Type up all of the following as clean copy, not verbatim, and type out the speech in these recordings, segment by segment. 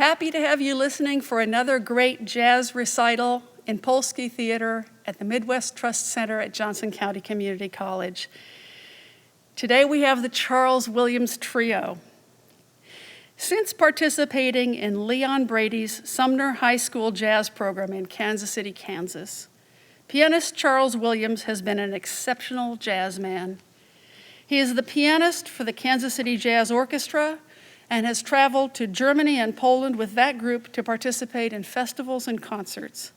happy to have you listening for another great jazz recital in Polsky Theater at the Midwest Trust Center at Johnson County Community College. Today we have the Charles Williams Trio. Since participating in Leon Brady's Sumner High School Jazz Program in Kansas City, Kansas, pianist Charles Williams has been an exceptional jazz man. He is the pianist for the Kansas City Jazz Orchestra and has traveled to Germany and Poland with that group to participate in festivals and concerts.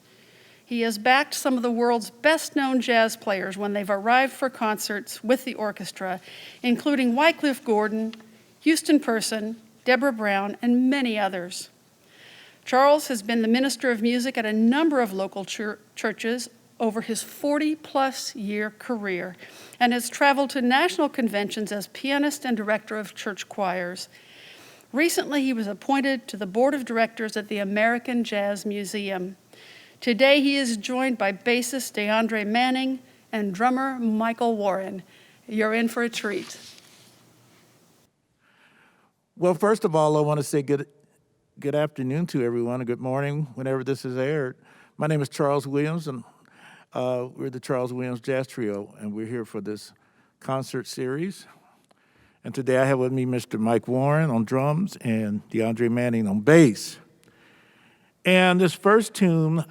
He has backed some of the world's best-known jazz players when they've arrived for concerts with the orchestra, including Wycliffe Gordon, Houston Person, Deborah Brown, and many others. Charles has been the minister of music at a number of local churches over his 40-plus year career and has traveled to national conventions as pianist and director of church choirs. Recently, he was appointed to the board of directors at the American Jazz Museum. Today, he is joined by bassist DeAndre Manning and drummer Michael Warren. You're in for a treat. Well, first of all, I want to say good afternoon to everyone, and good morning whenever this is aired. My name is Charles Williams, and we're the Charles Williams Jazz Trio, and we're here for this concert series. And today I have with me Mr. Mike Warren on drums and DeAndre Manning on bass. And this first tune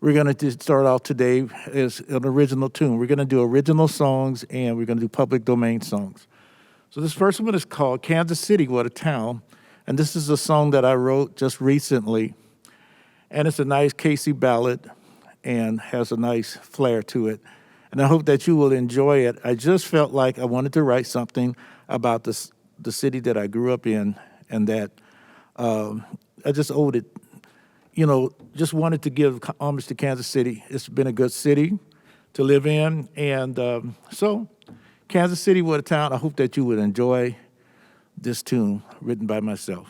we're going to start off today is an original tune. We're going to do original songs, and we're going to do public domain songs. So this first one is called Kansas City, What a Town. And this is a song that I wrote just recently. And it's a nice Casey ballad and has a nice flair to it. And I hope that you will enjoy it. I just felt like I wanted to write something about the city that I grew up in, and that I just owed it. You know, just wanted to give homage to Kansas City. It's been a good city to live in. And so, Kansas City, What a Town. I hope that you would enjoy this tune written by myself.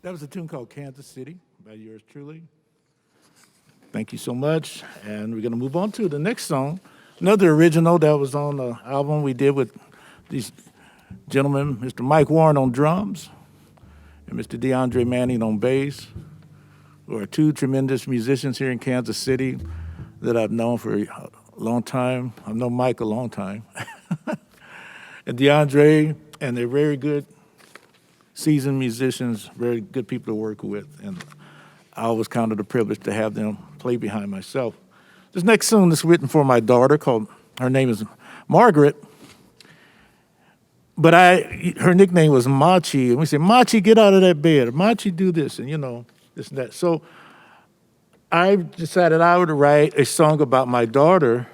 That was a tune called Kansas City by yours truly. Thank you so much. And we're going to move on to the next song. Another original that was on the album we did with these gentlemen, Mr. Mike Warren on drums and Mr. DeAndre Manning on bass, who are two tremendous musicians here in Kansas City that I've known for a long time. I've known Mike a long time. And DeAndre, and they're very good seasoned musicians, very good people to work with, and I always counted a privilege to have them play behind myself. This next song is written for my daughter, her name is Margaret, but her nickname was Machi, and we said, Machi, get out of that bed, Machi, do this, and this and that. So I decided I would write a song about my daughter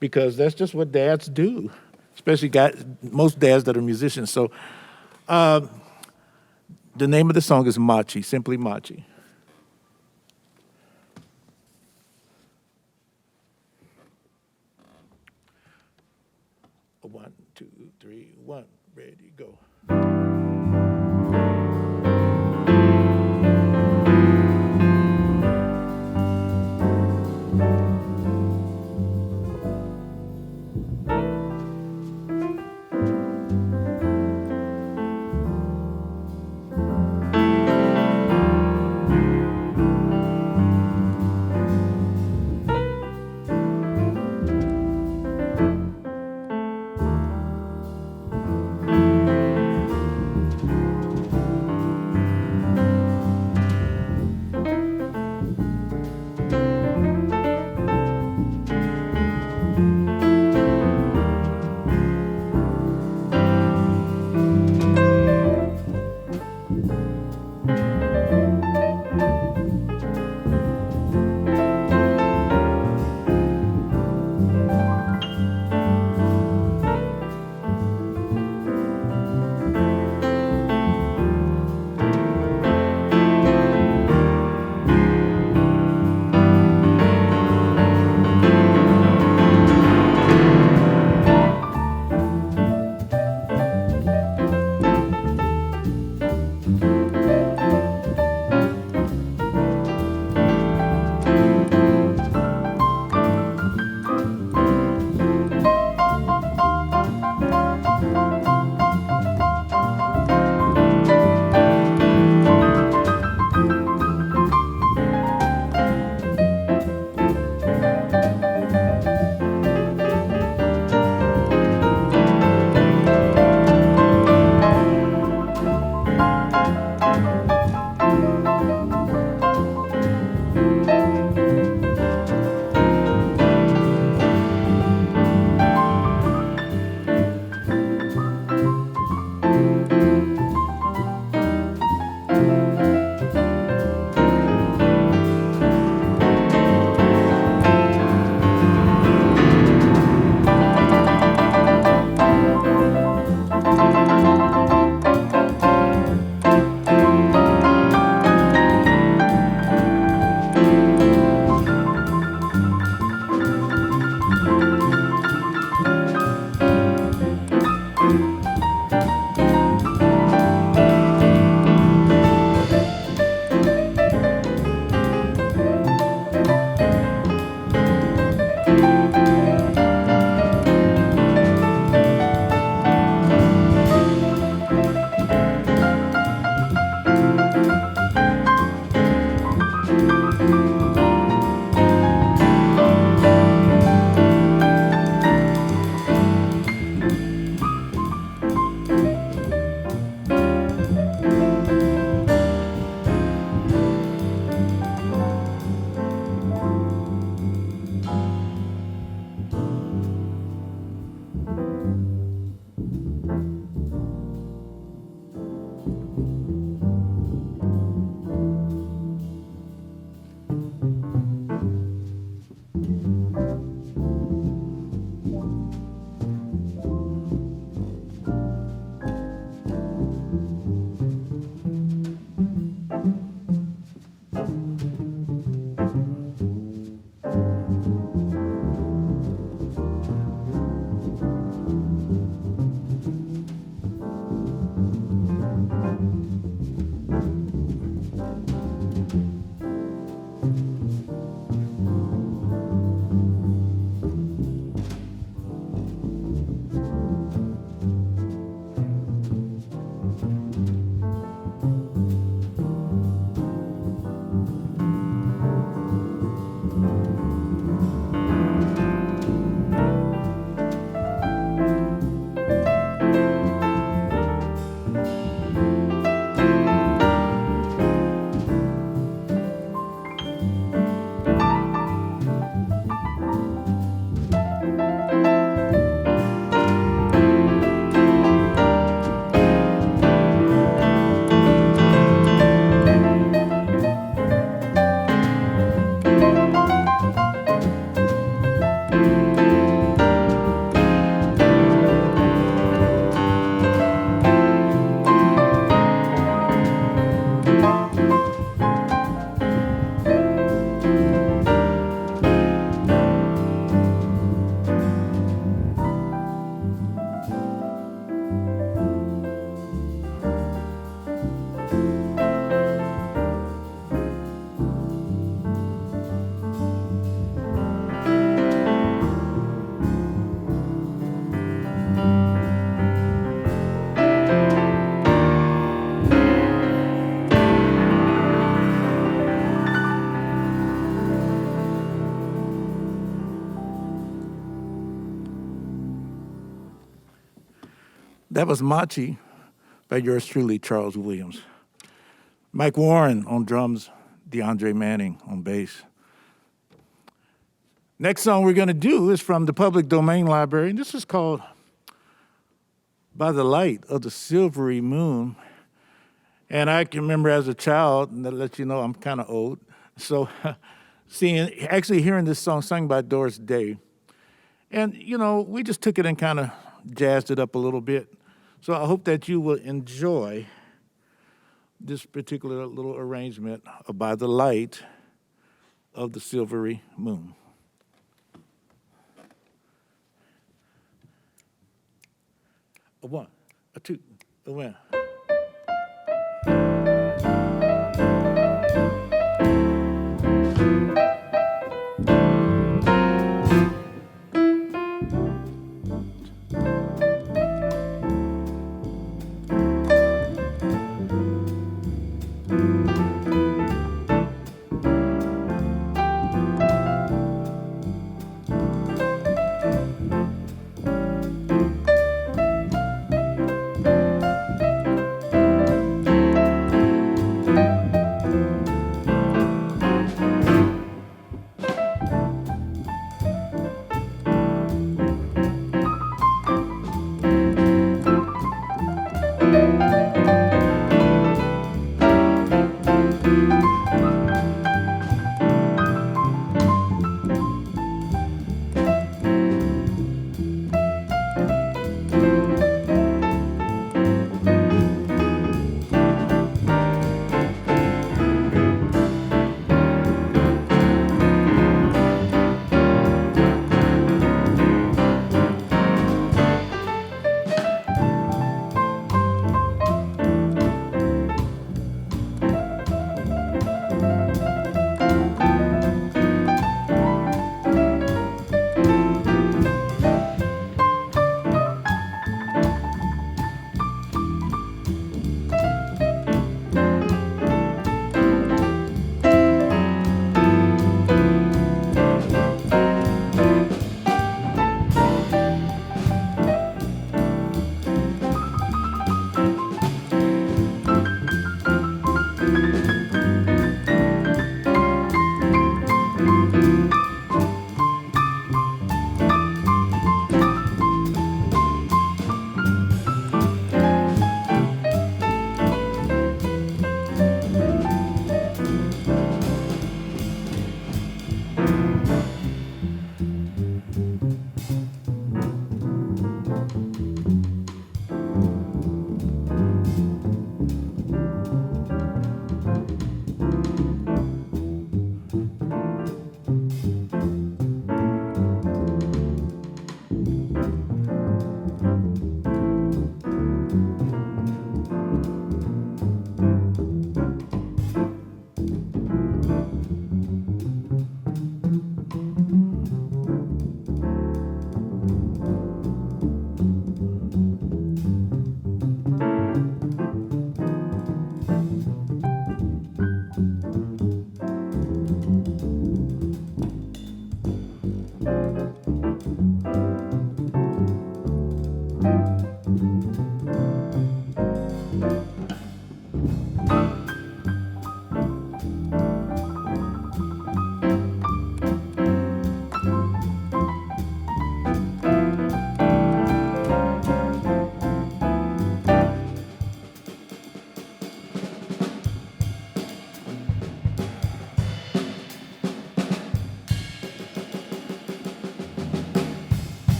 because that's just what dads do, especially most dads that are musicians. So the name of the song is Machi, simply Machi. One, two, three, one, ready, go. That was Machi by yours truly, Charles Williams. Mike Warren on drums, DeAndre Manning on bass. Next song we're going to do is from the Public Domain Library, and this is called By the Light of the Silvery Moon. And I can remember as a child, and that lets you know I'm kind of old, so actually hearing this song sung by Doris Day. And, you know, we just took it and kind of jazzed it up a little bit. So I hope that you will enjoy this particular little arrangement of By the Light of the Silvery Moon. A one, a two, a one.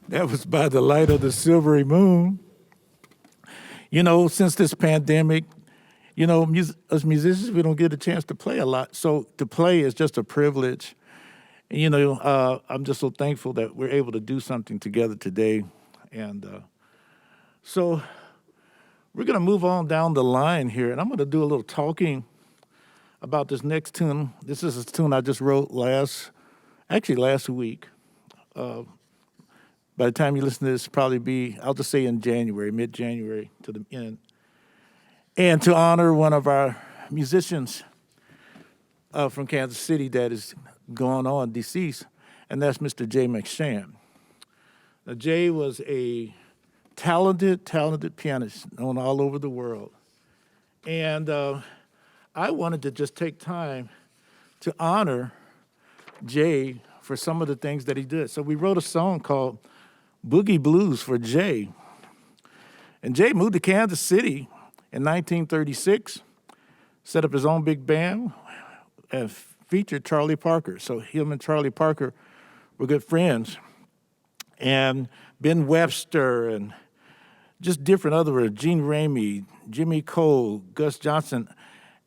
That was By the Light of the Silvery Moon. You know, since this pandemic, you know, as musicians, we don't get a chance to play a lot. So to play is just a privilege. And, you know, I'm just so thankful that we're able to do something together today. And so we're going to move on down the line here, and I'm going to do a little talking about this next tune. This is a tune I just wrote last week. By the time you listen to this, probably be, I'll just say in January, mid-January to the end. And to honor one of our musicians from Kansas City that is gone on, deceased, and that's Mr. Jay McShann. Now, Jay was a talented pianist known all over the world. And I wanted to just take time to honor Jay for some of the things that he did. So we wrote a song called Boogie Blues for Jay. And Jay moved to Kansas City in 1936, set up his own big band, and featured Charlie Parker. So him and Charlie Parker were good friends. And Ben Webster and just different other, Gene Ramey, Jimmy Cole, Gus Johnson.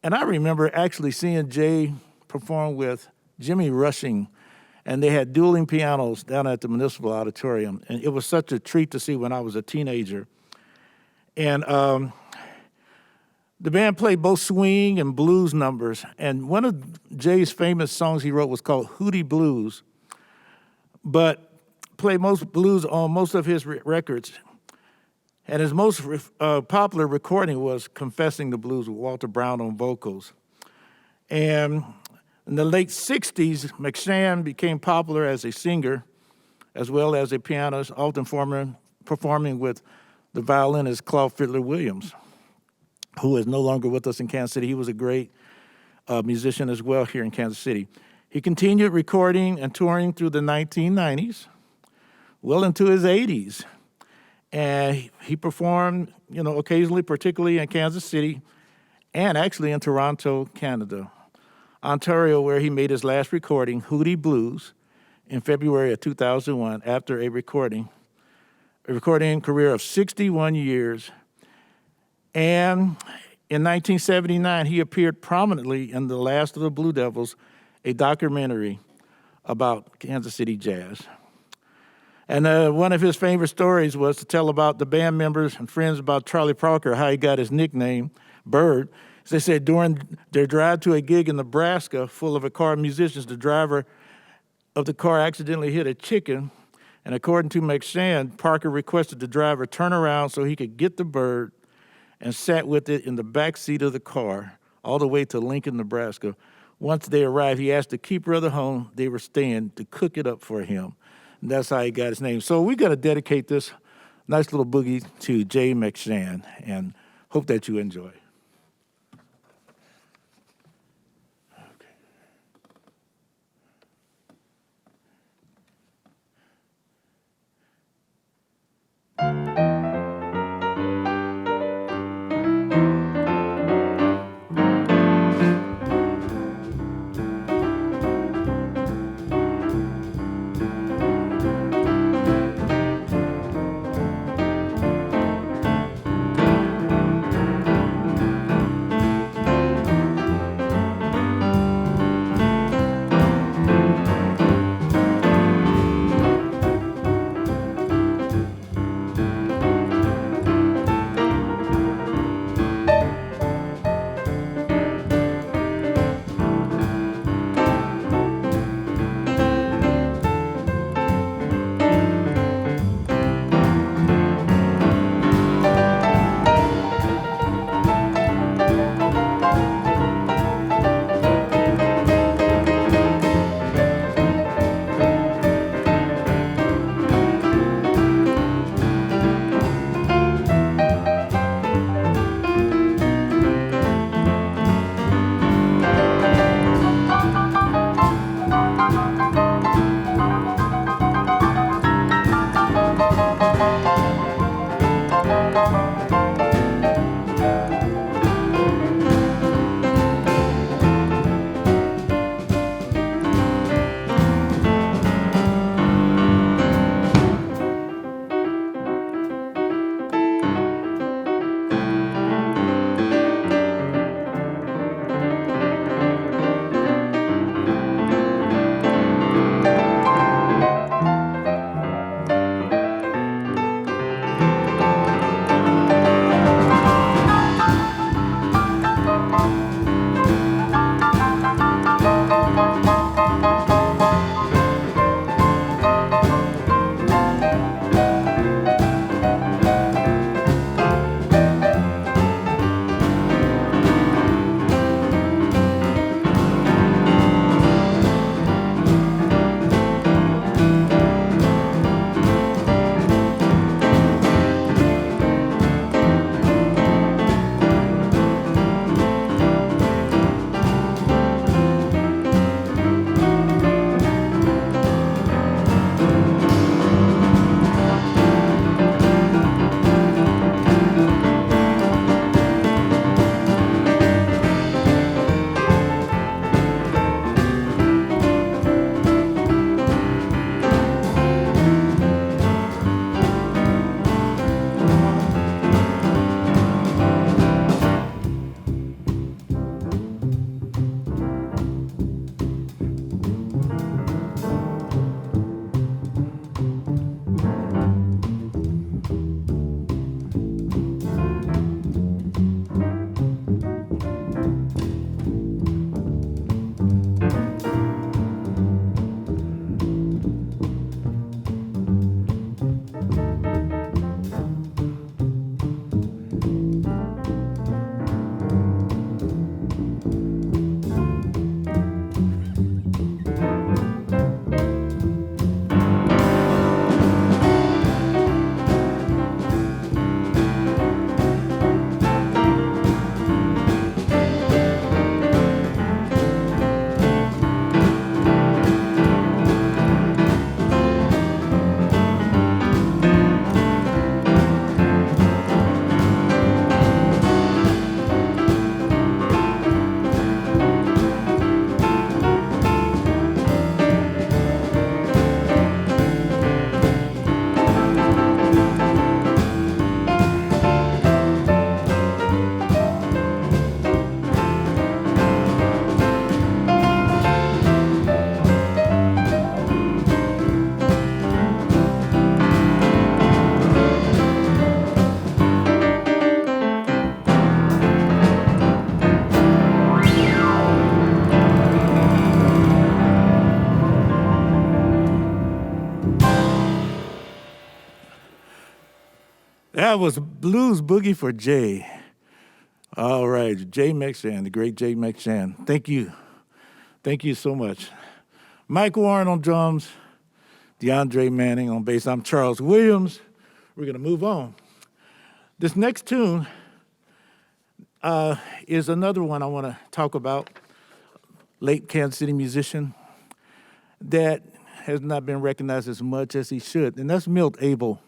And I remember actually seeing Jay perform with Jimmy Rushing, and they had dueling pianos down at the Municipal Auditorium. And it was such a treat to see when I was a teenager. And the band played both swing and blues numbers. And one of Jay's famous songs he wrote was called Hooty Blues, but played most blues on most of his records. And his most popular recording was Confessing the Blues with Walter Brown on vocals. And in the late 60s, McShann became popular as a singer as well as a pianist, often performing with the violinist Claude Fiddler Williams, who is no longer with us in Kansas City. He was a great musician as well here in Kansas City. He continued recording and touring through the 1990s, well into his 80s. And he performed, you know, occasionally, particularly in Kansas City and actually in Toronto, Canada. Ontario, where he made his last recording, Hooty Blues, in February of 2001, after a recording career of 61 years. And in 1979, he appeared prominently in The Last of the Blue Devils, a documentary about Kansas City jazz. And one of his favorite stories was to tell about the band members and friends about Charlie Parker, how he got his nickname, Bird. As they said, during their drive to a gig in Nebraska full of Accord musicians, the driver of the car accidentally hit a chicken, and according to McShann, Parker requested the driver turn around so he could get the bird and sat with it in the back seat of the car all the way to Lincoln, Nebraska. Once they arrived, he asked the keeper of the home they were staying to cook it up for him. And that's how he got his name. So we're going to dedicate this nice little boogie to Jay McShann, and hope that you enjoy. That was Blues Boogie for Jay. All right, Jay McShann, the great Jay McShann. Thank you. Thank you so much. Mike Warren on drums, DeAndre Manning on bass. I'm Charles Williams. We're going to move on. This next tune is another one I want to talk about. Late Kansas City musician that has not been recognized as much as he should, and that's Milt Abel.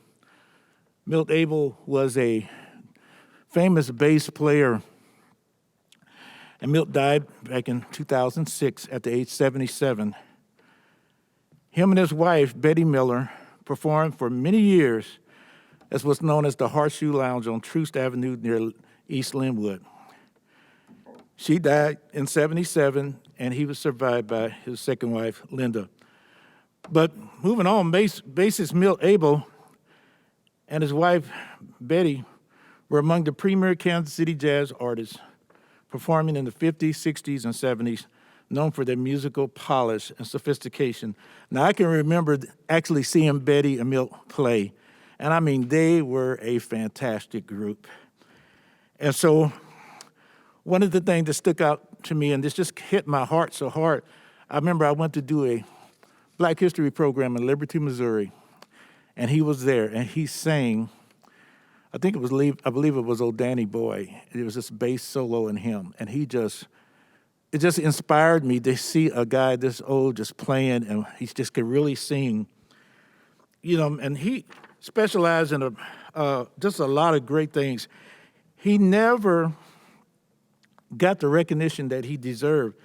Milt Abel was a famous bass player, and Milt died back in 2006 at the age 77. Him and his wife, Betty Miller, performed for many years as what's known as the Horseshoe Lounge on Troost Avenue near East Linwood. She died in 77, and he was survived by his second wife, Linda. But moving on, bassist Milt Abel and his wife, Betty, were among the premier Kansas City jazz artists, performing in the 50s, 60s, and 70s, known for their musical polish and sophistication. Now, I can remember actually seeing Betty and Milt play, and I mean, they were a fantastic group. And so one of the things that stuck out to me, and this just hit my heart so hard, I remember I went to do a Black History program in Liberty, Missouri, and he was there, and he sang, I believe it was Old Danny Boy. It was this bass solo in him, and it just inspired me to see a guy this old just playing, and he just could really sing, and he specialized in just a lot of great things. He never got the recognition that he deserved.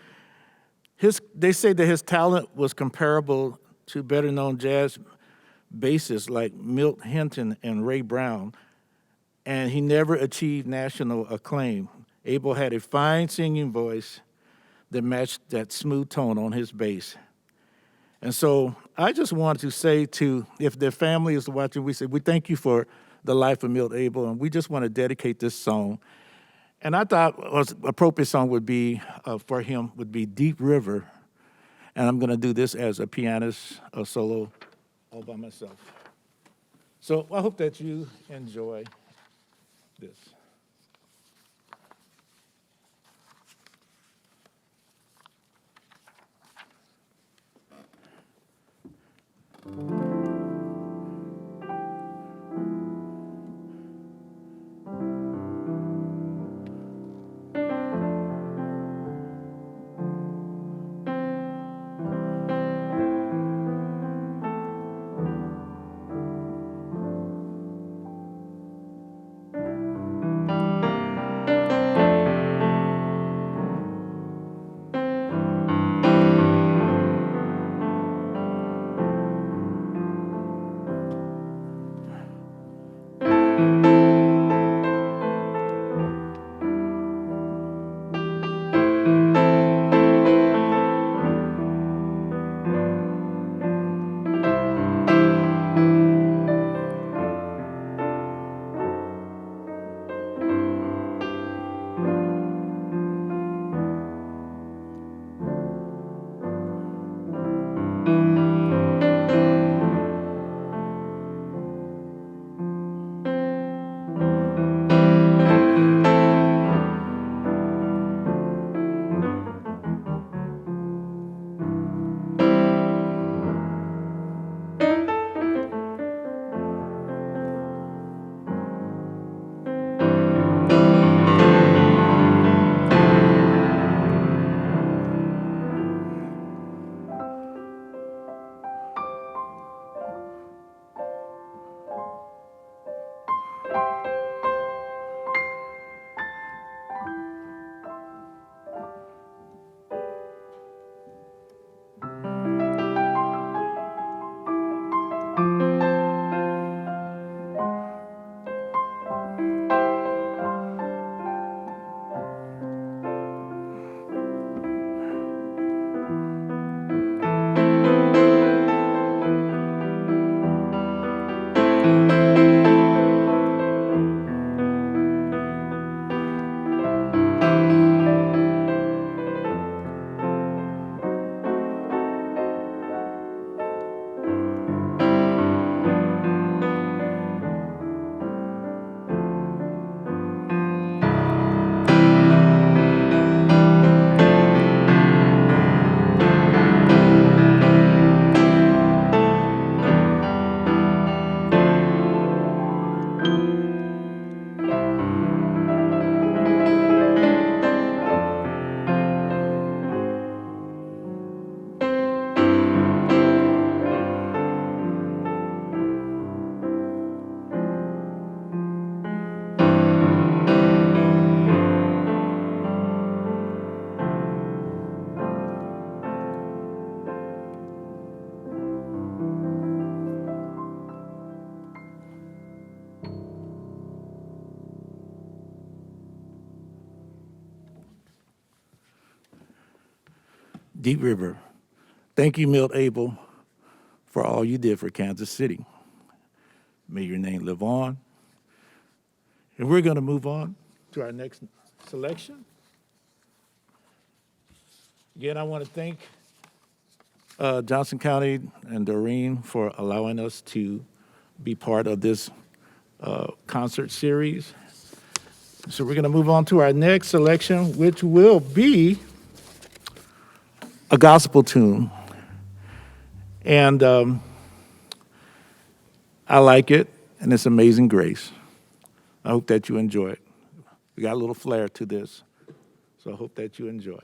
They say that his talent was comparable to better-known jazz bassists like Milt Hinton and Ray Brown, and he never achieved national acclaim. Abel had a fine singing voice that matched that smooth tone on his bass. And so I just want to say if their family is watching, we thank you for the life of Milt Abel, and we just want to dedicate this song. And I thought an appropriate song would be, for him, would be Deep River. And I'm going to do this as a pianist, a solo, all by myself. So I hope that you enjoy this. Deep River. Thank you, Milt Abel, for all you did for Kansas City. May your name live on. And we're going to move on to our next selection. Again, I want to thank Johnson County and Doreen for allowing us to be part of this concert series. So we're going to move on to our next selection, which will be a gospel tune. And I like it, and it's Amazing Grace. I hope that you enjoy it. We got a little flair to this, so I hope that you enjoy.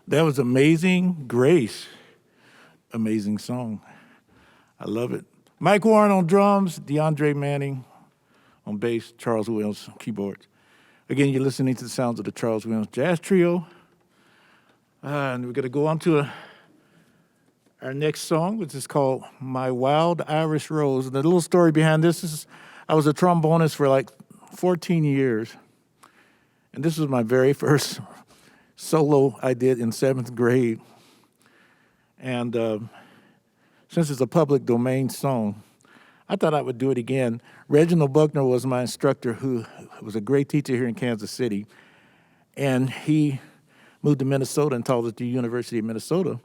That was Amazing Grace. Amazing song. I love it. Mike Warren on drums, DeAndre Manning on bass, Charles Williams on keyboards. Again, you're listening to the sounds of the Charles Williams Jazz Trio. And we're going to go on to our next song, which is called My Wild Irish Rose. The little story behind this is I was a trombonist for like 14 years. And this was my very first solo I did in 7th grade. And since it's a public domain song, I thought I would do it again. Reginald Buckner was my instructor, who was a great teacher here in Kansas City. And he moved to Minnesota and taught at the University of Minnesota.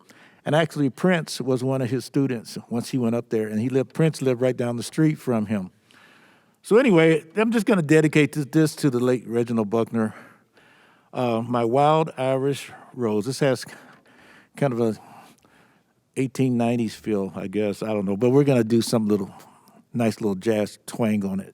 And actually, Prince was one of his students once he went up there. And Prince lived right down the street from him. So anyway, I'm just going to dedicate this to the late Reginald Buckner. My Wild Irish Rose. This has kind of a 1890s feel, I guess. I don't know. But we're going to do some nice little jazz twang on it.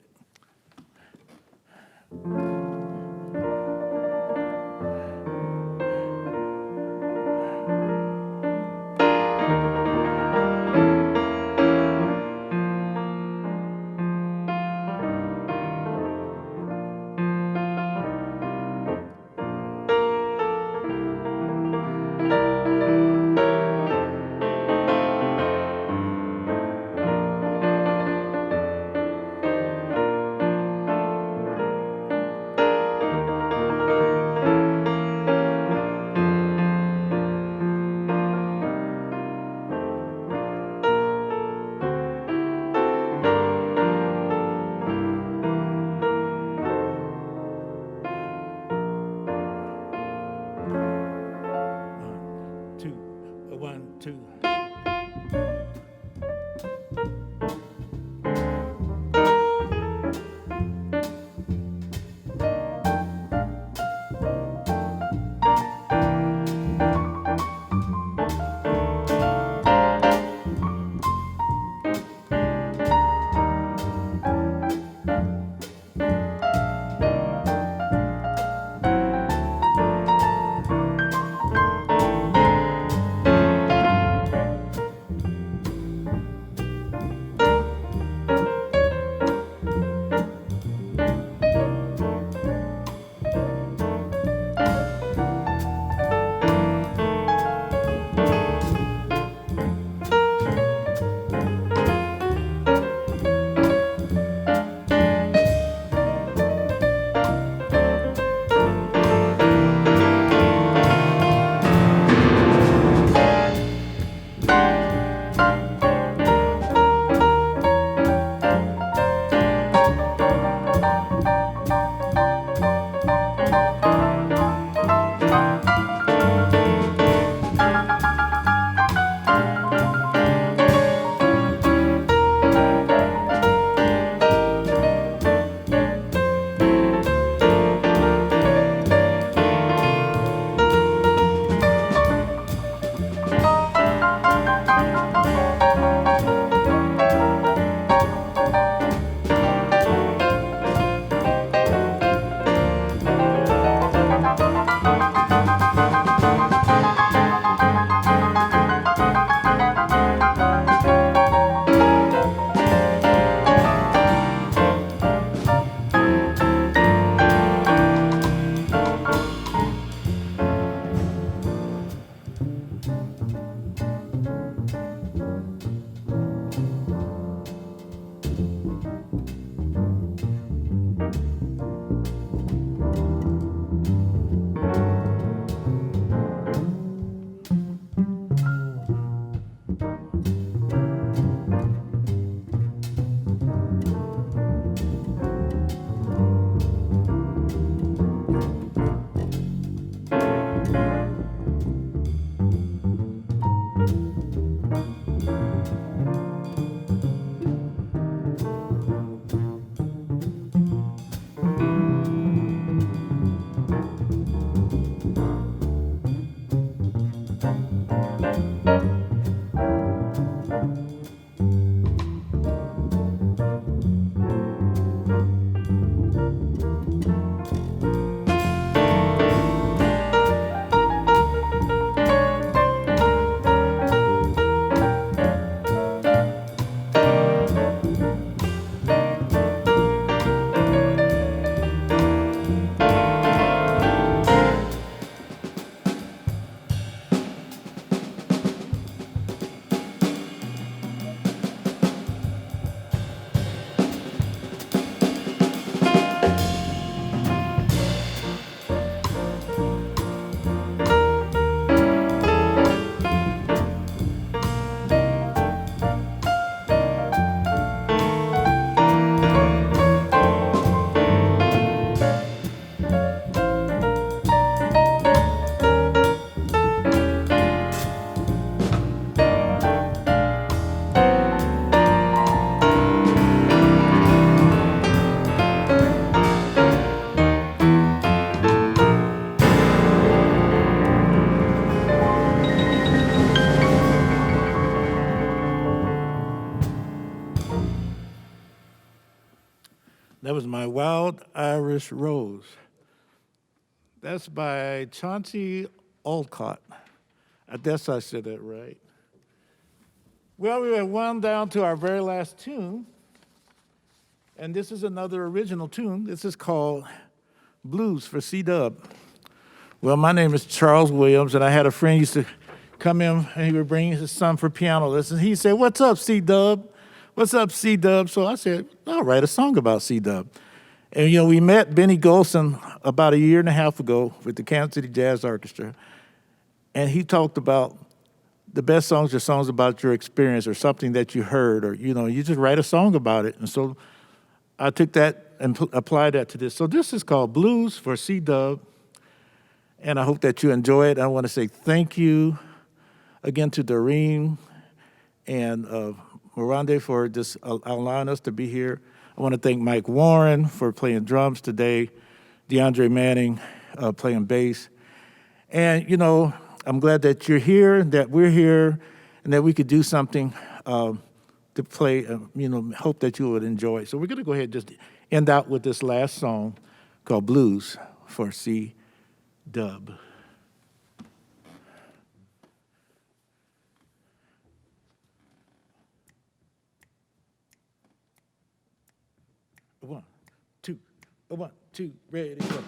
That was My Wild Irish Rose. That's by Chauncey Olcott. I guess I said that right. Well, we have wound down to our very last tune, and this is another original tune. This is called Blues for C-Dub. Well, my name is Charles Williams, and I had a friend used to come in, and he would bring his son for piano lessons. He said, "What's up, C-Dub? What's up, C-Dub?" So I said, "I'll write a song about C-Dub." And, we met Benny Golson about a year and a half ago with the Kansas City Jazz Orchestra, and he talked about the best songs are songs about your experience or something that you heard, or, you just write a song about it. And so I took that and applied that to this. So this is called Blues for C-Dub, and I hope that you enjoy it. I want to say thank you again to Doreen and Miranda for just allowing us to be here. I want to thank Mike Warren for playing drums today, DeAndre Manning playing bass. And, I'm glad that you're here, that we're here, and that we could do something to play, hope that you would enjoy it. So we're going to go ahead and just end out with this last song called Blues for C-Dub. One, two, ready, go.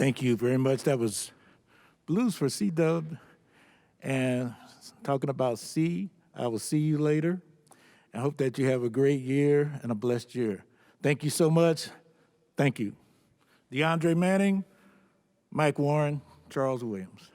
Thank you very much. That was Blues for C-Dub. And talking about C, I will see you later. I hope that you have a great year and a blessed year. Thank you so much. Thank you. DeAndre Manning, Mike Warren, Charles Williams.